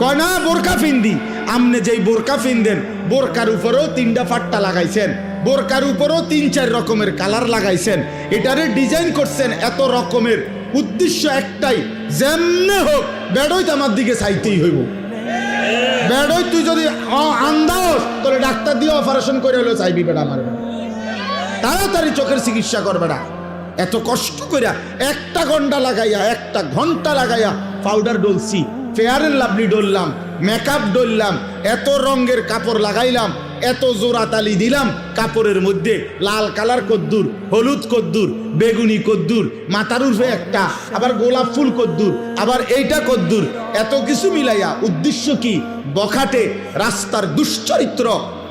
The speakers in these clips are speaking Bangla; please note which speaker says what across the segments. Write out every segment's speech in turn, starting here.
Speaker 1: কয় না বোরকা ফিন্দি। আমনে যেই বোরকা ফিনদেন বোরকার উপরেও 3টা ফাট্টা লাগাইছেন, বোরকার উপরেও 3-4 রকমের কালার লাগাইছেন, এটারে ডিজাইন করছেন এত রকমের, উদ্দেশ্য একটাই, যেমনে হোক বেড়ই তো আমার দিকে চাইতেই হইব। বেড়ই তুই যদি আন্দাজ তোরে ডাক্তার দিয়ে অপারেশন করে হলেও চাইবি বেড়া আমার, তাড়াতাড়ি চোখের চিকিৎসা করবে না। এত কষ্ট কইরা 1 ঘন্টা লাগাইয়া পাউডার ডলছি, ফেয়ার এন্ড লাভলি ডললাম, মেকআপ ডললাম, এত রঙের কাপড় লাগাইলাম, এত জোড়া তালি দিলাম কাপড়ের মধ্যে, লাল কালার কদ্দুর, হলুদ কদ্দুর, বেগুনি কদ্দুর, মাথার উর্ফে একটা, আবার গোলাপ ফুল কদ্দুর, আবার এইটা কদ্দুর, এত কিছু মিলাইয়া উদ্দেশ্য কি? বখাটে রাস্তার দুশ্চরিত্র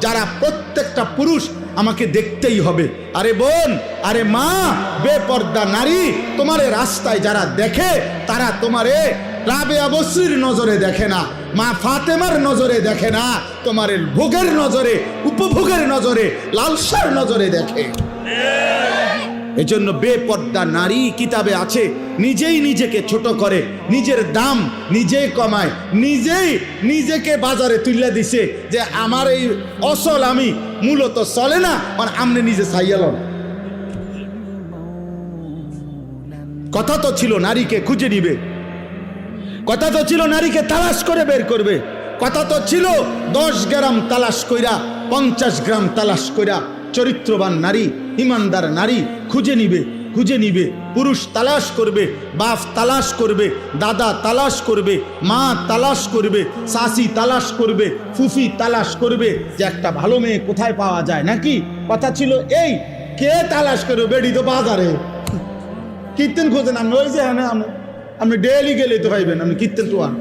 Speaker 1: যারা প্রত্যেকটা পুরুষ আমাকে দেখতেই হবে। আরে বোন, আরে মা, বেপর্দা নারী, তোমারে রাস্তায় যারা দেখে তারা তোমারে রাবেয়া বসরির নজরে দেখে না, মা ফাতেমার নজরে দেখে না, তোমার ভোগের নজরে, উপভোগের নজরে, লালসার নজরে দেখে। এজন্য বেপর্দা নারী কিতাবে আছে, নিজেই নিজেকে ছোট করে, নিজের দাম নিজেই কমায়, নিজেই নিজেকে বাজারে তুলে দিছে যে আমার এই অসল আমি মূলত চলে না, আর আমনে নিজে চাইয়ালন। কথা তো ছিল নারীকে খুঁজে নিবে, কথা তো ছিল নারীকে তালাশ করে বের করবে, কথা তো ছিল 10 গ্রাম তালাশ কইরা 50 গ্রাম তালাশ কইরা চরিত্রবান নারী, ইমানদার নারী খুঁজে নিবে। পুরুষ তালাশ করবে, বাপ তালাশ করবে, দাদা তালাশ করবে, মা তালাশ করবে, শাশি তালাশ করবে, ফুফি তালাশ করবে যে একটা ভালো মেয়ে কোথায় পাওয়া যায়। নাকি কথা ছিল এই, কে তালাশ করবে? বেডি তো বাজারে কীর্তন খোঁজেন, আপনি ওই যে আপনি ডেলি গেলে তো পাইবেন, আপনি কীর্তন তো আন